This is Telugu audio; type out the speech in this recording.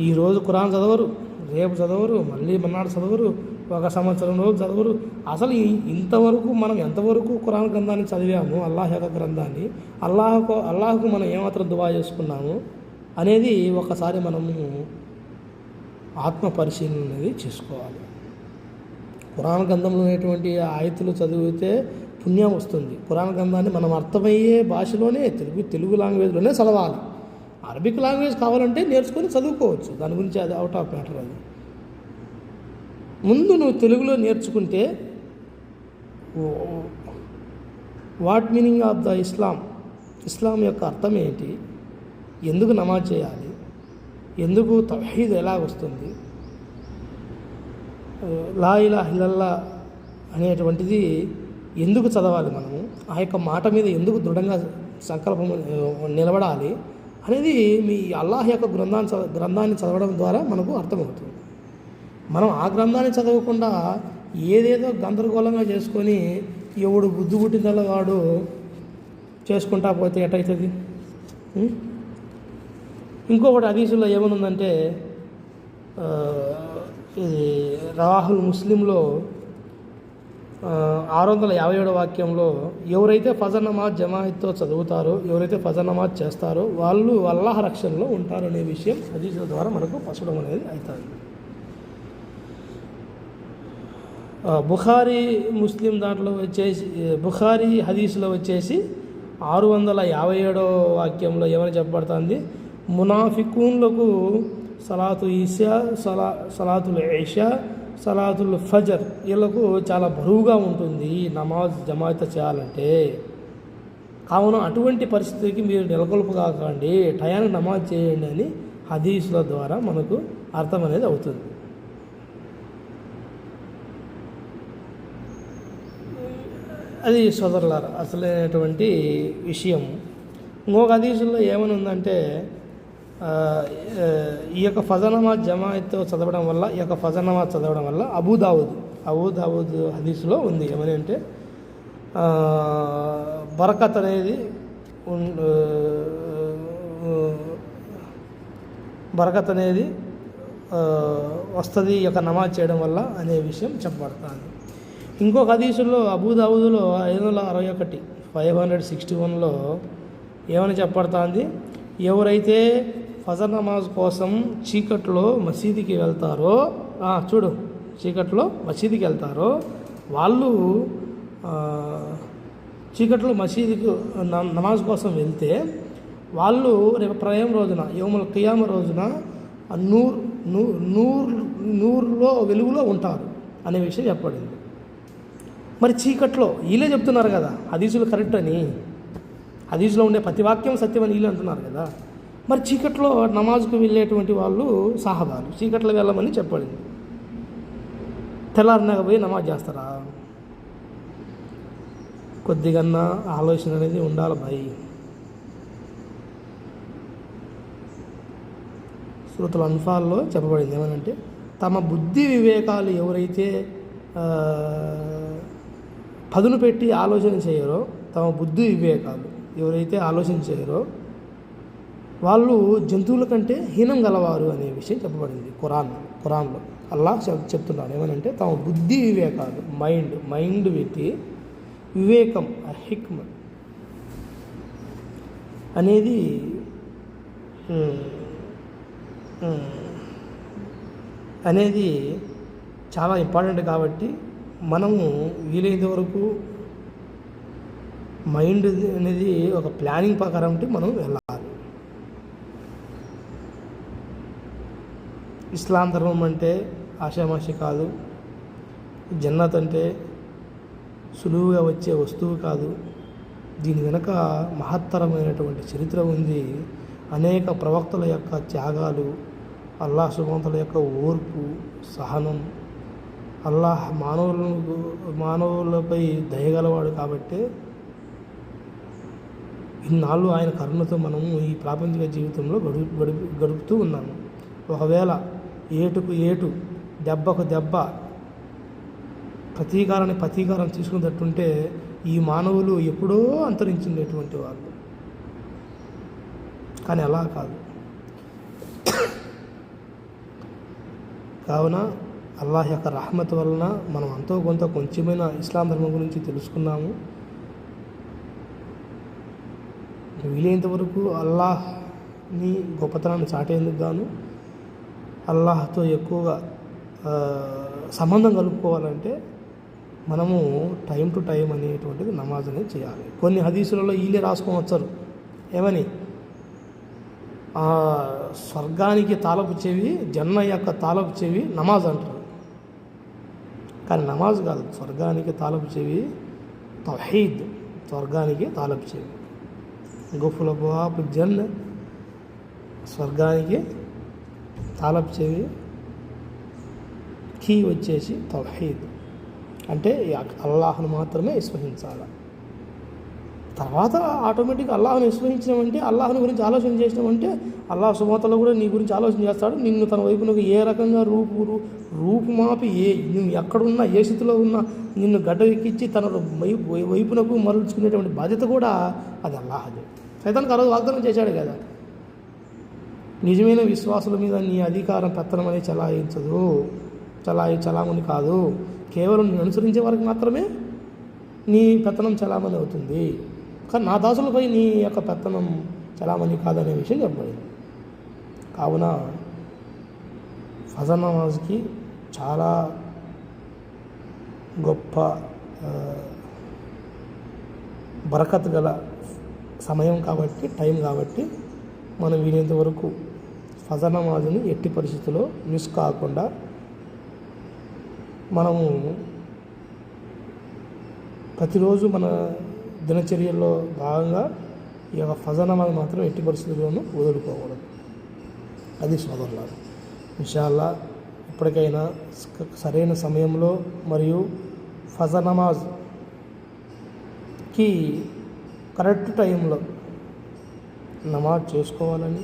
ఈరోజు ఖురాన్ చదవరు, రేపు చదవరు, మళ్ళీ మన్నాడు చదవరు, ఒక సంవత్సరం రోజు చదవరు. అసలు ఇంతవరకు మనం ఎంతవరకు ఖురాన్ గ్రంథాన్ని చదివాము, అల్లాహ్ యొక్క గ్రంథాన్ని, అల్లాహకు మనం ఏమాత్రం దువా చేసుకున్నాము అనేది ఒకసారి మనము ఆత్మ పరిశీలన అనేది చేసుకోవాలి. ఖురాన్ గ్రంథంలో ఉన్నటువంటి ఆయతులు చదివితే పుణ్యం వస్తుంది. ఖురాన్ గ్రంథాన్ని మనం అర్థమయ్యే భాషలోనే తెలుగు లాంగ్వేజ్లోనే చదవాలి. అరబిక్ లాంగ్వేజ్ కావాలంటే నేర్చుకొని చదువుకోవచ్చు, దాని గురించి అది అవుట్ ఆఫ్ మ్యాటర్. అది ముందు నువ్వు తెలుగులో నేర్చుకుంటే వాట్ మీనింగ్ ఆఫ్ ద ఇస్లాం యొక్క అర్థం ఏంటి, ఎందుకు నమాజ్ చేయాలి, ఎందుకు తౌహీద్ ఎలా వస్తుంది, లా ఇలాహ ఇల్లల్లా అనేటువంటిది ఎందుకు చదవాలి, మనము ఆ యొక్క మాట మీద ఎందుకు దృఢంగా సంకల్పం నిలబడాలి అనేది మీ అల్లాహ్ యొక్క గ్రంథాన్ని చదవడం ద్వారా మనకు అర్థమవుతుంది. మనం ఆ గ్రంథాన్ని చదవకుండా ఏదేదో గందరగోళంగా చేసుకొని ఎవడు బుద్ధి పుట్టిందల్లా వాడు చేసుకుంటా పోతే ఎటవుతుంది. ఇంకొకటి హదీసులో ఏమనుందంటే, ఇది రవాహుల్ ముస్లింలో 657 వాక్యంలో ఎవరైతే ఫజర్ నమాజ్ జమాయిత్తో చదువుతారో, ఎవరైతే ఫజర్ నమాజ్ చేస్తారో వాళ్ళు అల్లాహ్ రక్షణలో ఉంటారు అనే విషయం హదీసుల ద్వారా మనకు పసడం అనేది అవుతుంది. బుఖారీ ముస్లిం దాంట్లో వచ్చేసి, బుఖారీ హదీసులో వచ్చేసి 657 వాక్యంలో ఏమని చెప్పబడుతుంది, మునాఫికూన్లకు సలాతు ఈషా, సలాతుల్ ఐషా, సలాతుల్ ఫజర్ వీళ్ళకు చాలా బరువుగా ఉంటుంది నమాజ్ జమాయిత చేయాలంటే. కావున అటువంటి పరిస్థితికి మీరు నెలకొల్పు కాకండి, టయానికి నమాజ్ చేయండి అని హదీసుల ద్వారా మనకు అర్థం అనేది అవుతుంది. అది సోదరులారా అసలైనటువంటి విషయం. ఇంకొక హదీసుల్లో ఏమని ఉందంటే, ఈ యొక్క ఫజర్ నమాజ్ జమాయిత్తో చదవడం వల్ల, ఈ యొక్క ఫజర్ నమాజ్ చదవడం వల్ల అబూదావుద్ హదీసులో ఉంది ఏమని అంటే, బరకత్ అనేది వస్తుంది ఈ యొక్క నమాజ్ చేయడం వల్ల అనే విషయం చెప్పబడుతుంది. ఇంకొక హదీసులో అబూదావుదులో 561 ఏమని చెప్పబడుతుంది, ఎవరైతే ఫజర్ నమాజ్ కోసం చీకట్లో మసీదుకి వెళ్తారో, చీకట్లో మసీదుకి వెళ్తారో వాళ్ళు చీకట్లో మసీదుకి నమాజ్ కోసం వెళ్తే వాళ్ళు రేపు ప్రళయం రోజున యౌముల్ కియామ రోజున నూరులో వెలుగులో ఉంటారు అనే విషయం చెప్పబడింది. మరి చీకట్లో వీళ్ళే చెప్తున్నారు కదా హదీసులు కరెక్ట్ అని, హదీసులో ఉండే ప్రతి వాక్యం సత్యం అని వీళ్ళు అంటున్నారు కదా. మరి చీకట్లో నమాజ్కు వెళ్ళేటువంటి వాళ్ళు సహాబాలు చీకట్లో వెళ్ళమని చెప్పబడింది. తెల్లారినాక పోయి నమాజ్ చేస్తారా? కొద్దిగన్నా ఆలోచన అనేది ఉండాలి భయ్. సూరతుల్ అన్ఫాల్లో చెప్పబడింది ఏమనంటే, తమ బుద్ధి వివేకాలు ఎవరైతే పదును పెట్టి ఆలోచన చేయరో, తమ బుద్ధి వివేకాలు ఎవరైతే ఆలోచన చేయరో వాళ్ళు జంతువుల కంటే హీనం గలవారు అనే విషయం చెప్పబడింది ఖురాన్లో. అల్లాహ్ చెప్తున్నాడు ఏమనంటే, తమ బుద్ధి వివేకాలు మైండ్ పెట్టి వివేకం హిక్మ అనేది చాలా ఇంపార్టెంట్. కాబట్టి మనము వీలైనంత వరకు మైండ్ అనేది ఒక ప్లానింగ్ ప్రకారం మనం వెళ్ళాలి. ఇస్లాం ధర్మం అంటే ఆషామాషి కాదు, జన్నత్ అంటే సులువుగా వచ్చే వస్తువు కాదు. దీని వెనుక మహత్తరమైనటువంటి చరిత్ర ఉంది. అనేక ప్రవక్తల యొక్క త్యాగాలు, అల్లాహ్ సుబ్హానహు యొక్క ఓర్పు, సహనం. అల్లాహ్ మానవులపై దయగలవాడు కాబట్టి ఇన్నాళ్ళు ఆయన కరుణతో మనము ఈ ప్రాపంచిక జీవితంలో గడుపుతూ ఉన్నాము. ఒకవేళ ఏటుకు ఏటు, దెబ్బకు దెబ్బ, ప్రతీకారం తీసుకున్నట్టుంటే ఈ మానవులు ఎప్పుడో అంతరించినటువంటి వాళ్ళు. కానీ అలా కాదు. కావున అల్లాహ్ యొక్క రహమత్ వలన మనం అంతో కొంత కొంచెమైనా ఇస్లాం ధర్మం గురించి తెలుసుకున్నాము. వీలైనంత వరకు అల్లాహ్ని గొప్పతనాన్ని చాటేందుకు గాను అల్లాహ్తో ఎక్కువగా సంబంధం కలుపుకోవాలంటే మనము టైం టు టైం అనేటువంటిది నమాజ్ అనేది చేయాలి. కొన్ని హదీసులలో వీళ్ళే రాసుకొని వచ్చారు, ఏమని స్వర్గానికి తాళపు చెవి, జన్న యొక్క తాళపు చెవి నమాజ్ అంటారు. కానీ నమాజ్ కాదు, స్వర్గానికి తాళపు చెవి తౌహీద్, స్వర్గానికి తాళపు చెవి. గుఫుల బుహాబ్ జన్న, స్వర్గానికి తాళపు చెవి, కీ వచ్చేసి తౌహీద్, అంటే అల్లాహ్ను మాత్రమే విశ్వసించాలి. తర్వాత ఆటోమేటిక్గా అల్లాహ్ను విశ్వసించినామంటే, అల్లాహ్ని గురించి ఆలోచన చేసినామంటే అల్లాహ్ సుమతలో కూడా నీ గురించి ఆలోచన చేస్తాడు. నిన్ను తన వైపునకు ఏ రకంగా రూపు మాపి నువ్వు ఎక్కడున్నా ఏ స్థితిలో ఉన్నా నిన్ను గడ్డ ఎక్కించి తన వైపునకు మరల్చుకునేటువంటి బాధ్యత కూడా అది అల్లాహదే. సైతానికి ఆ రోజు వాగ్దానం చేశాడు కదా, నిజమైన విశ్వాసుల మీద నీ అధికారం పెత్తనం అనేది చలాయించదు, చలామణి కాదు, కేవలం నేను అనుసరించే వారికి మాత్రమే నీ పెత్తనం చలామణి అవుతుంది, కానీ నా దాసులపై నీ యొక్క పెత్తనం చలామణి కాదనే విషయం చెప్పబడింది. కావున ఫజర్ నమాజ్కి చాలా గొప్ప బరకత్ గల సమయం కాబట్టి, టైం కాబట్టి మనం వీలైనంత వరకు ఫజర్ నమాజ్ని ఎట్టి పరిస్థితుల్లో మిస్ కాకుండా మనము ప్రతిరోజు మన దినచర్యల్లో భాగంగా ఈ యొక్క ఫజర్ నమాజ్ మాత్రం ఎట్టి పరిస్థితుల్లోనూ వదులుకోకూడదు. అది సోదరులారా, ఇన్షాల్లా ఇప్పటికైనా సరైన సమయంలో మరియు ఫజర్ నమాజ్కి కరెక్ట్ టైంలో నమాజ్ చేసుకోవాలని